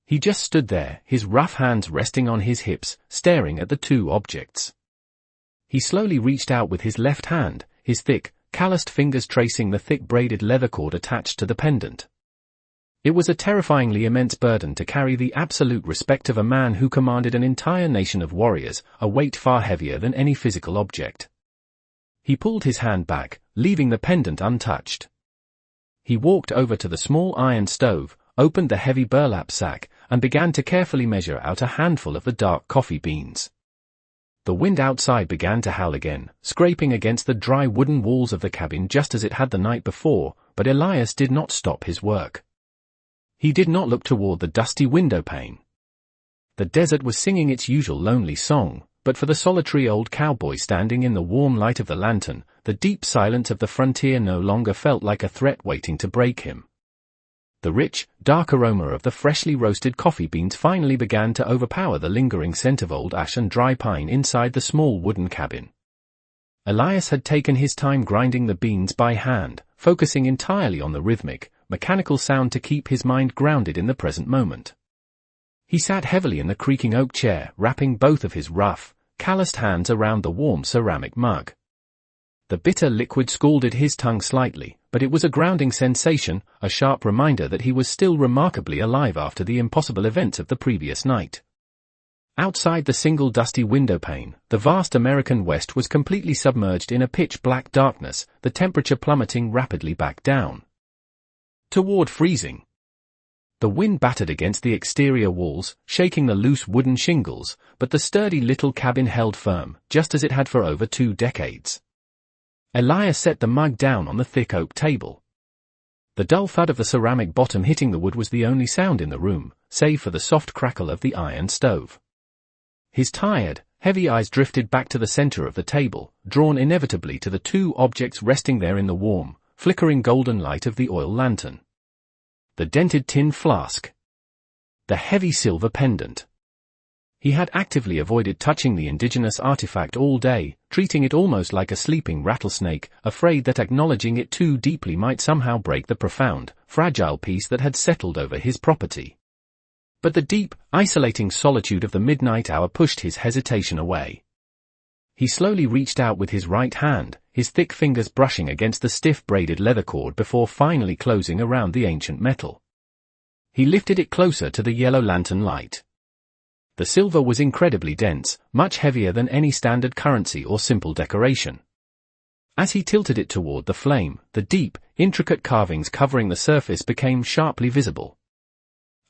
He just stood there, his rough hands resting on his hips, staring at the two objects. He slowly reached out with his left hand, his thick, calloused fingers tracing the thick braided leather cord attached to the pendant. It was a terrifyingly immense burden to carry, the absolute respect of a man who commanded an entire nation of warriors, a weight far heavier than any physical object. He pulled his hand back, leaving the pendant untouched. He walked over to the small iron stove, opened the heavy burlap sack, and began to carefully measure out a handful of the dark coffee beans. The wind outside began to howl again, scraping against the dry wooden walls of the cabin just as it had the night before, but Elias did not stop his work. He did not look toward the dusty window pane. The desert was singing its usual lonely song, but for the solitary old cowboy standing in the warm light of the lantern, the deep silence of the frontier no longer felt like a threat waiting to break him. The rich, dark aroma of the freshly roasted coffee beans finally began to overpower the lingering scent of old ash and dry pine inside the small wooden cabin. Elias had taken his time grinding the beans by hand, focusing entirely on the rhythmic, mechanical sound to keep his mind grounded in the present moment. He sat heavily in the creaking oak chair, wrapping both of his rough, calloused hands around the warm ceramic mug. The bitter liquid scalded his tongue slightly, but it was a grounding sensation, a sharp reminder that he was still remarkably alive after the impossible events of the previous night. Outside the single dusty window pane, the vast American West was completely submerged in a pitch-black darkness, the temperature plummeting rapidly back down toward freezing. The wind battered against the exterior walls, shaking the loose wooden shingles, but the sturdy little cabin held firm, just as it had for over 2 decades. Elias set the mug down on the thick oak table. The dull thud of the ceramic bottom hitting the wood was the only sound in the room, save for the soft crackle of the iron stove. His tired, heavy eyes drifted back to the center of the table, drawn inevitably to the 2 objects resting there in the warm, flickering golden light of the oil lantern. The dented tin flask. The heavy silver pendant. He had actively avoided touching the indigenous artifact all day, treating it almost like a sleeping rattlesnake, afraid that acknowledging it too deeply might somehow break the profound, fragile peace that had settled over his property. But the deep, isolating solitude of the midnight hour pushed his hesitation away. He slowly reached out with his right hand, his thick fingers brushing against the stiff braided leather cord before finally closing around the ancient metal. He lifted it closer to the yellow lantern light. The silver was incredibly dense, much heavier than any standard currency or simple decoration. As he tilted it toward the flame, the deep, intricate carvings covering the surface became sharply visible.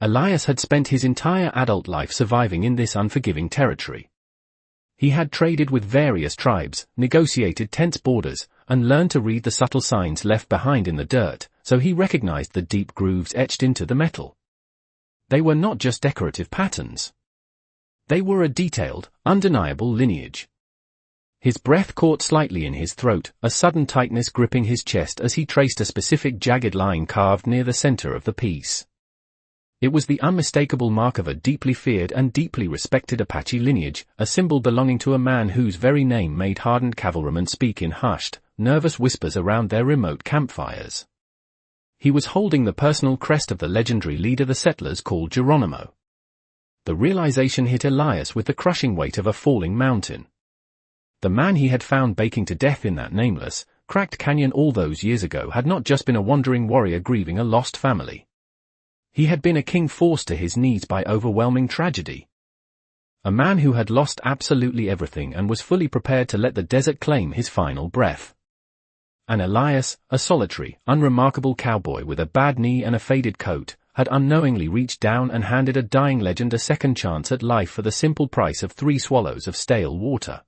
Elias had spent his entire adult life surviving in this unforgiving territory. He had traded with various tribes, negotiated tense borders, and learned to read the subtle signs left behind in the dirt, so he recognized the deep grooves etched into the metal. They were not just decorative patterns. They were a detailed, undeniable lineage. His breath caught slightly in his throat, a sudden tightness gripping his chest as he traced a specific jagged line carved near the center of the piece. It was the unmistakable mark of a deeply feared and deeply respected Apache lineage, a symbol belonging to a man whose very name made hardened cavalrymen speak in hushed, nervous whispers around their remote campfires. He was holding the personal crest of the legendary leader the settlers called Geronimo. The realization hit Elias with the crushing weight of a falling mountain. The man he had found baking to death in that nameless, cracked canyon all those years ago had not just been a wandering warrior grieving a lost family. He had been a king forced to his knees by overwhelming tragedy. A man who had lost absolutely everything and was fully prepared to let the desert claim his final breath. And Elias, a solitary, unremarkable cowboy with a bad knee and a faded coat, had unknowingly reached down and handed a dying legend a second chance at life for the simple price of 3 swallows of stale water.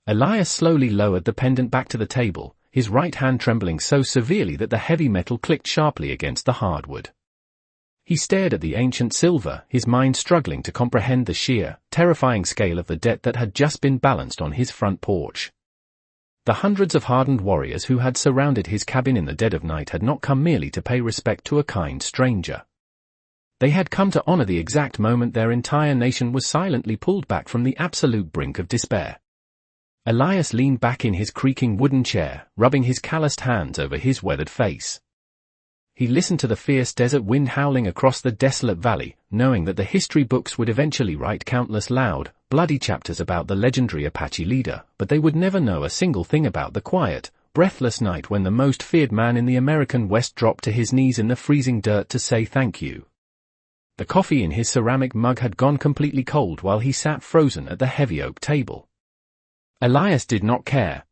Elias slowly lowered the pendant back to the table, his right hand trembling so severely that the heavy metal clicked sharply against the hardwood. He stared at the ancient silver, his mind struggling to comprehend the sheer, terrifying scale of the debt that had just been balanced on his front porch. The hundreds of hardened warriors who had surrounded his cabin in the dead of night had not come merely to pay respect to a kind stranger. They had come to honor the exact moment their entire nation was silently pulled back from the absolute brink of despair. Elias leaned back in his creaking wooden chair, rubbing his calloused hands over his weathered face. He listened to the fierce desert wind howling across the desolate valley, knowing that the history books would eventually write countless loud, bloody chapters about the legendary Apache leader, but they would never know a single thing about the quiet, breathless night when the most feared man in the American West dropped to his knees in the freezing dirt to say thank you. The coffee in his ceramic mug had gone completely cold while he sat frozen at the heavy oak table. Elias did not care.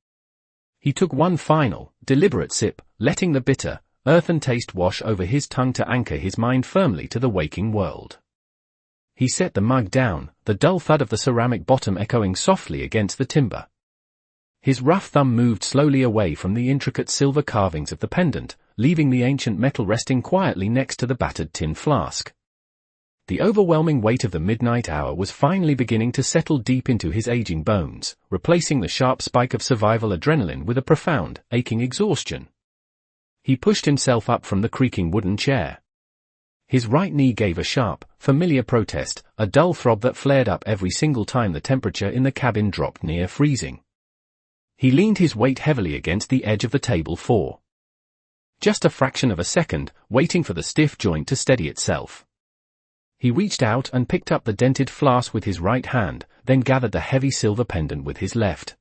He took one final, deliberate sip, letting the bitter, earthen taste wash over his tongue to anchor his mind firmly to the waking world. He set the mug down, the dull thud of the ceramic bottom echoing softly against the timber. His rough thumb moved slowly away from the intricate silver carvings of the pendant, leaving the ancient metal resting quietly next to the battered tin flask. The overwhelming weight of the midnight hour was finally beginning to settle deep into his aging bones, replacing the sharp spike of survival adrenaline with a profound, aching exhaustion. He pushed himself up from the creaking wooden chair. His right knee gave a sharp, familiar protest, a dull throb that flared up every single time the temperature in the cabin dropped near freezing. He leaned his weight heavily against the edge of the table for just a fraction of a second, waiting for the stiff joint to steady itself. He reached out and picked up the dented flask with his right hand, then gathered the heavy silver pendant with his left.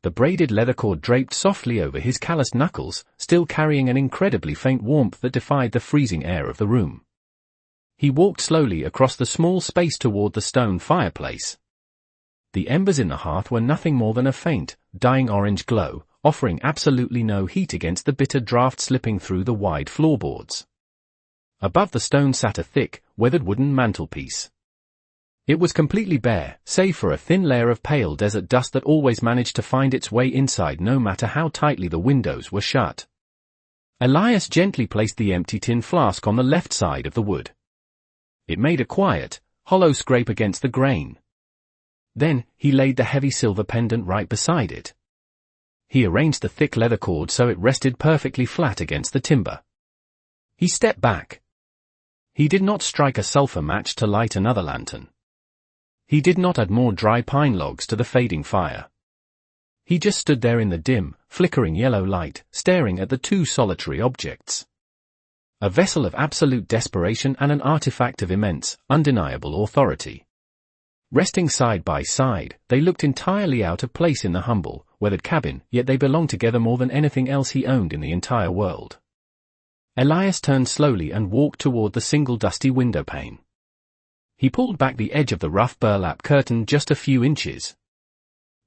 The braided leather cord draped softly over his calloused knuckles, still carrying an incredibly faint warmth that defied the freezing air of the room. He walked slowly across the small space toward the stone fireplace. The embers in the hearth were nothing more than a faint, dying orange glow, offering absolutely no heat against the bitter draft slipping through the wide floorboards. Above the stone sat a thick, weathered wooden mantelpiece. It was completely bare, save for a thin layer of pale desert dust that always managed to find its way inside no matter how tightly the windows were shut. Elias gently placed the empty tin flask on the left side of the wood. It made a quiet, hollow scrape against the grain. Then, he laid the heavy silver pendant right beside it. He arranged the thick leather cord so it rested perfectly flat against the timber. He stepped back. He did not strike a sulfur match to light another lantern. He did not add more dry pine logs to the fading fire. He just stood there in the dim, flickering yellow light, staring at the two solitary objects. A vessel of absolute desperation and an artifact of immense, undeniable authority. Resting side by side, they looked entirely out of place in the humble, weathered cabin, yet they belonged together more than anything else he owned in the entire world. Elias turned slowly and walked toward the single dusty window pane. He pulled back the edge of the rough burlap curtain just a few inches.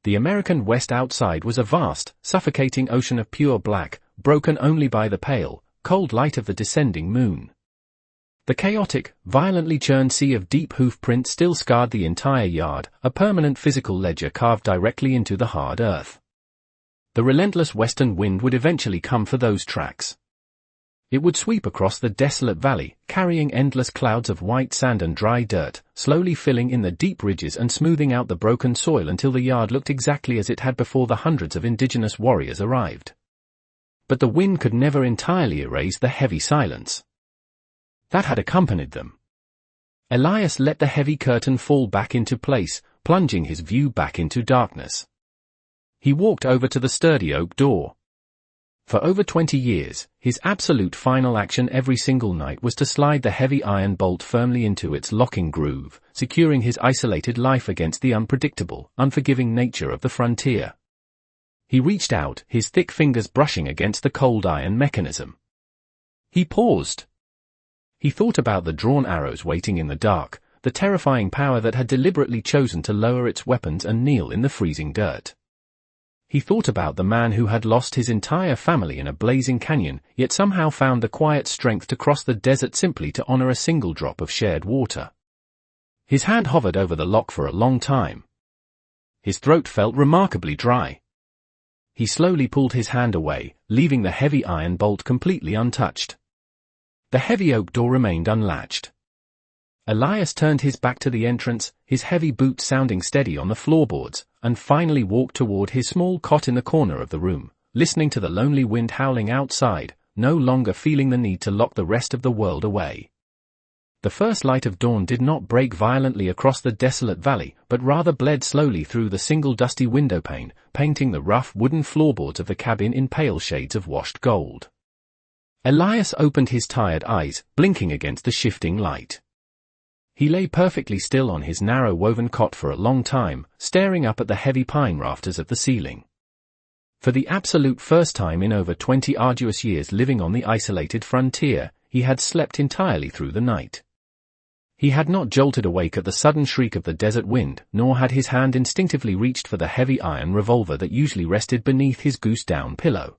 The American West outside was a vast, suffocating ocean of pure black, broken only by the pale, cold light of the descending moon. The chaotic, violently churned sea of deep hoof prints still scarred the entire yard, a permanent physical ledger carved directly into the hard earth. The relentless western wind would eventually come for those tracks. It would sweep across the desolate valley, carrying endless clouds of white sand and dry dirt, slowly filling in the deep ridges and smoothing out the broken soil until the yard looked exactly as it had before the hundreds of indigenous warriors arrived. But the wind could never entirely erase the heavy silence that had accompanied them. Elias let the heavy curtain fall back into place, plunging his view back into darkness. He walked over to the sturdy oak door. For over 20 years, his absolute final action every single night was to slide the heavy iron bolt firmly into its locking groove, securing his isolated life against the unpredictable, unforgiving nature of the frontier. He reached out, his thick fingers brushing against the cold iron mechanism. He paused. He thought about the drawn arrows waiting in the dark, the terrifying power that had deliberately chosen to lower its weapons and kneel in the freezing dirt. He thought about the man who had lost his entire family in a blazing canyon, yet somehow found the quiet strength to cross the desert simply to honor a single drop of shared water. His hand hovered over the lock for a long time. His throat felt remarkably dry. He slowly pulled his hand away, leaving the heavy iron bolt completely untouched. The heavy oak door remained unlatched. Elias turned his back to the entrance, his heavy boots sounding steady on the floorboards, and finally walked toward his small cot in the corner of the room, listening to the lonely wind howling outside, no longer feeling the need to lock the rest of the world away. The first light of dawn did not break violently across the desolate valley, but rather bled slowly through the single dusty window pane, painting the rough wooden floorboards of the cabin in pale shades of washed gold. Elias opened his tired eyes, blinking against the shifting light. He lay perfectly still on his narrow woven cot for a long time, staring up at the heavy pine rafters of the ceiling. For the absolute first time in over 20 arduous years living on the isolated frontier, he had slept entirely through the night. He had not jolted awake at the sudden shriek of the desert wind, nor had his hand instinctively reached for the heavy iron revolver that usually rested beneath his goose-down pillow.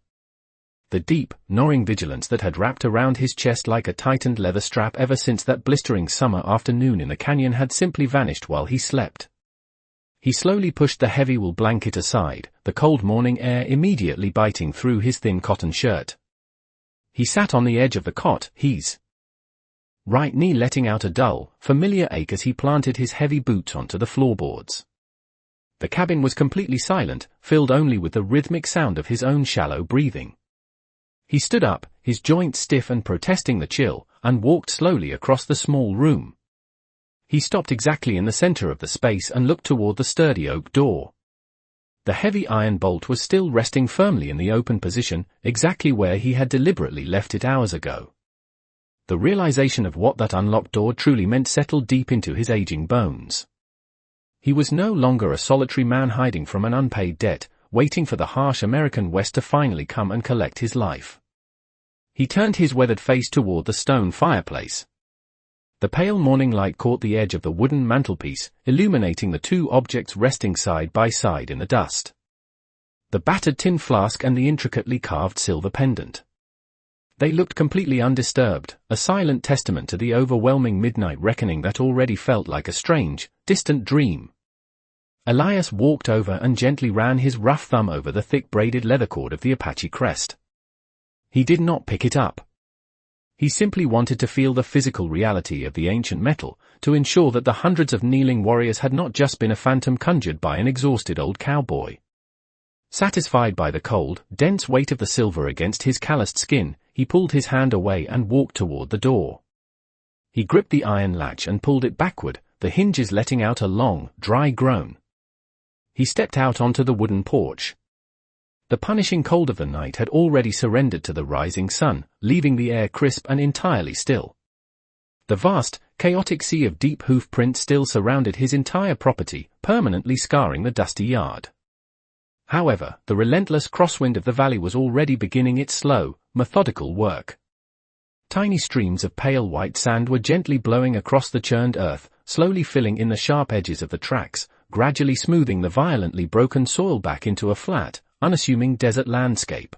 The deep, gnawing vigilance that had wrapped around his chest like a tightened leather strap ever since that blistering summer afternoon in the canyon had simply vanished while he slept. He slowly pushed the heavy wool blanket aside, the cold morning air immediately biting through his thin cotton shirt. He sat on the edge of the cot, his right knee letting out a dull, familiar ache as he planted his heavy boots onto the floorboards. The cabin was completely silent, filled only with the rhythmic sound of his own shallow breathing. He stood up, his joints stiff and protesting the chill, and walked slowly across the small room. He stopped exactly in the center of the space and looked toward the sturdy oak door. The heavy iron bolt was still resting firmly in the open position, exactly where he had deliberately left it hours ago. The realization of what that unlocked door truly meant settled deep into his aging bones. He was no longer a solitary man hiding from an unpaid debt, waiting for the harsh American West to finally come and collect his life. He turned his weathered face toward the stone fireplace. The pale morning light caught the edge of the wooden mantelpiece, illuminating the two objects resting side by side in the dust. The battered tin flask and the intricately carved silver pendant. They looked completely undisturbed, a silent testament to the overwhelming midnight reckoning that already felt like a strange, distant dream. Elias walked over and gently ran his rough thumb over the thick braided leather cord of the Apache crest. He did not pick it up. He simply wanted to feel the physical reality of the ancient metal, to ensure that the hundreds of kneeling warriors had not just been a phantom conjured by an exhausted old cowboy. Satisfied by the cold, dense weight of the silver against his calloused skin, he pulled his hand away and walked toward the door. He gripped the iron latch and pulled it backward, the hinges letting out a long, dry groan. He stepped out onto the wooden porch. The punishing cold of the night had already surrendered to the rising sun, leaving the air crisp and entirely still. The vast, chaotic sea of deep hoof prints still surrounded his entire property, permanently scarring the dusty yard. However, the relentless crosswind of the valley was already beginning its slow, methodical work. Tiny streams of pale white sand were gently blowing across the churned earth, slowly filling in the sharp edges of the tracks, gradually smoothing the violently broken soil back into a flat, unassuming desert landscape.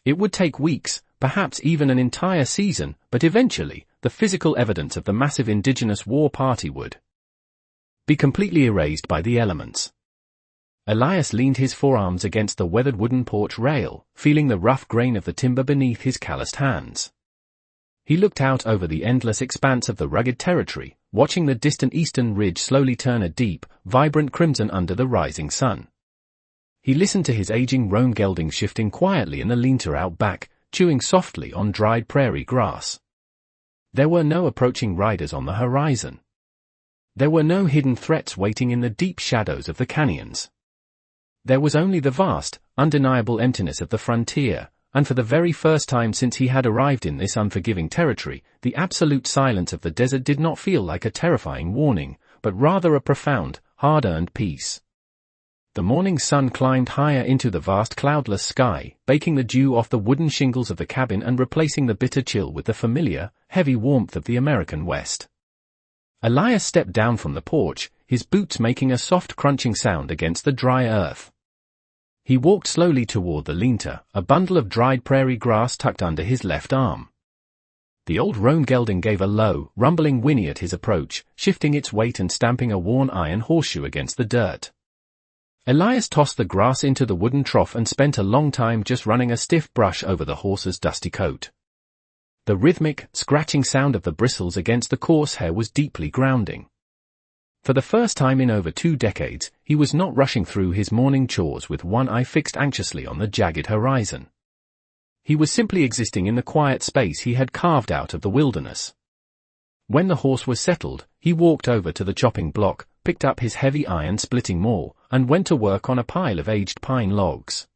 It would take weeks, perhaps even an entire season, but eventually, the physical evidence of the massive indigenous war party would be completely erased by the elements. Elias leaned his forearms against the weathered wooden porch rail, feeling the rough grain of the timber beneath his calloused hands. He looked out over the endless expanse of the rugged territory, watching the distant eastern ridge slowly turn a deep, vibrant crimson under the rising sun. He listened to his aging roan geldings shifting quietly in the lean-to out back, chewing softly on dried prairie grass. There were no approaching riders on the horizon. There were no hidden threats waiting in the deep shadows of the canyons. There was only the vast, undeniable emptiness of the frontier, and for the very first time since he had arrived in this unforgiving territory, the absolute silence of the desert did not feel like a terrifying warning, but rather a profound, hard-earned peace. The morning sun climbed higher into the vast cloudless sky, baking the dew off the wooden shingles of the cabin and replacing the bitter chill with the familiar, heavy warmth of the American West. Elias stepped down from the porch, his boots making a soft crunching sound against the dry earth. He walked slowly toward the lean-to, a bundle of dried prairie grass tucked under his left arm. The old roan gelding gave a low, rumbling whinny at his approach, shifting its weight and stamping a worn iron horseshoe against the dirt. Elias tossed the grass into the wooden trough and spent a long time just running a stiff brush over the horse's dusty coat. The rhythmic, scratching sound of the bristles against the coarse hair was deeply grounding. For the first time in over 2 decades, he was not rushing through his morning chores with one eye fixed anxiously on the jagged horizon. He was simply existing in the quiet space he had carved out of the wilderness. When the horse was settled, he walked over to the chopping block, picked up his heavy iron-splitting maul, and went to work on a pile of aged pine logs.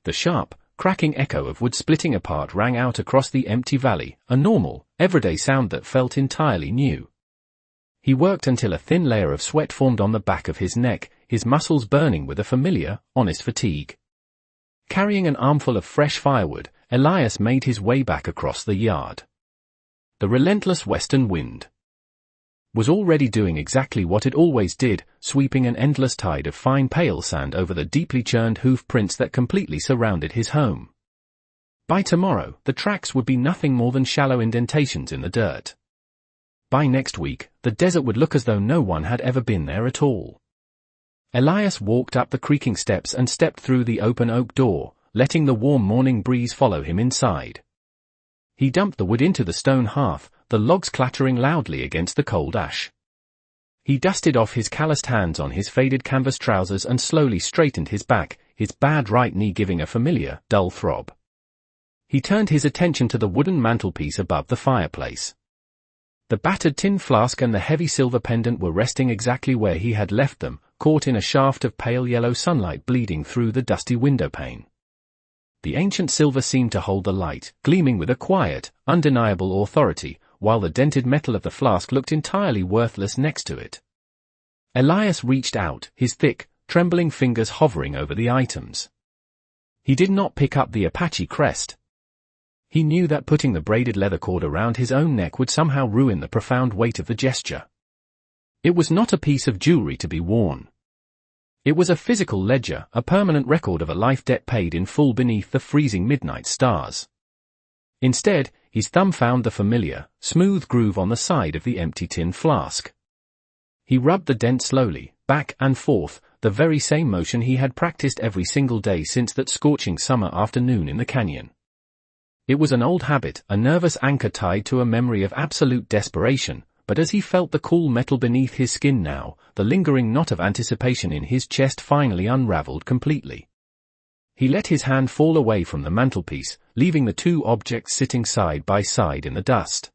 The sharp, cracking echo of wood splitting apart rang out across the empty valley, a normal, everyday sound that felt entirely new. He worked until a thin layer of sweat formed on the back of his neck, his muscles burning with a familiar, honest fatigue. Carrying an armful of fresh firewood, Elias made his way back across the yard. The relentless western wind was already doing exactly what it always did, sweeping an endless tide of fine pale sand over the deeply churned hoof prints that completely surrounded his home. By tomorrow, the tracks would be nothing more than shallow indentations in the dirt. By next week, the desert would look as though no one had ever been there at all. Elias walked up the creaking steps and stepped through the open oak door, letting the warm morning breeze follow him inside. He dumped the wood into the stone hearth, the logs clattering loudly against the cold ash. He dusted off his calloused hands on his faded canvas trousers and slowly straightened his back, his bad right knee giving a familiar, dull throb. He turned his attention to the wooden mantelpiece above the fireplace. The battered tin flask and the heavy silver pendant were resting exactly where he had left them, caught in a shaft of pale yellow sunlight bleeding through the dusty windowpane. The ancient silver seemed to hold the light, gleaming with a quiet, undeniable authority, while the dented metal of the flask looked entirely worthless next to it. Elias reached out, his thick, trembling fingers hovering over the items. He did not pick up the Apache crest. He knew that putting the braided leather cord around his own neck would somehow ruin the profound weight of the gesture. It was not a piece of jewelry to be worn. It was a physical ledger, a permanent record of a life debt paid in full beneath the freezing midnight stars. Instead, his thumb found the familiar, smooth groove on the side of the empty tin flask. He rubbed the dent slowly, back and forth, the very same motion he had practiced every single day since that scorching summer afternoon in the canyon. It was an old habit, a nervous anchor tied to a memory of absolute desperation, but as he felt the cool metal beneath his skin now, the lingering knot of anticipation in his chest finally unraveled completely. He let his hand fall away from the mantelpiece, leaving the two objects sitting side by side in the dust.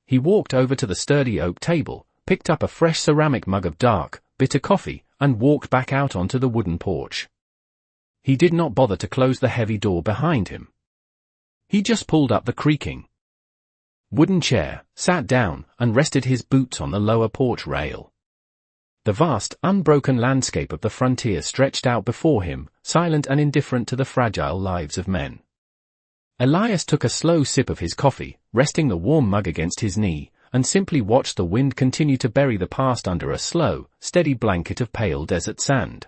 He walked over to the sturdy oak table, picked up a fresh ceramic mug of dark, bitter coffee, and walked back out onto the wooden porch. He did not bother to close the heavy door behind him. He just pulled up the creaking wooden chair, sat down, and rested his boots on the lower porch rail. The vast, unbroken landscape of the frontier stretched out before him, silent and indifferent to the fragile lives of men. Elias took a slow sip of his coffee, resting the warm mug against his knee, and simply watched the wind continue to bury the past under a slow, steady blanket of pale desert sand.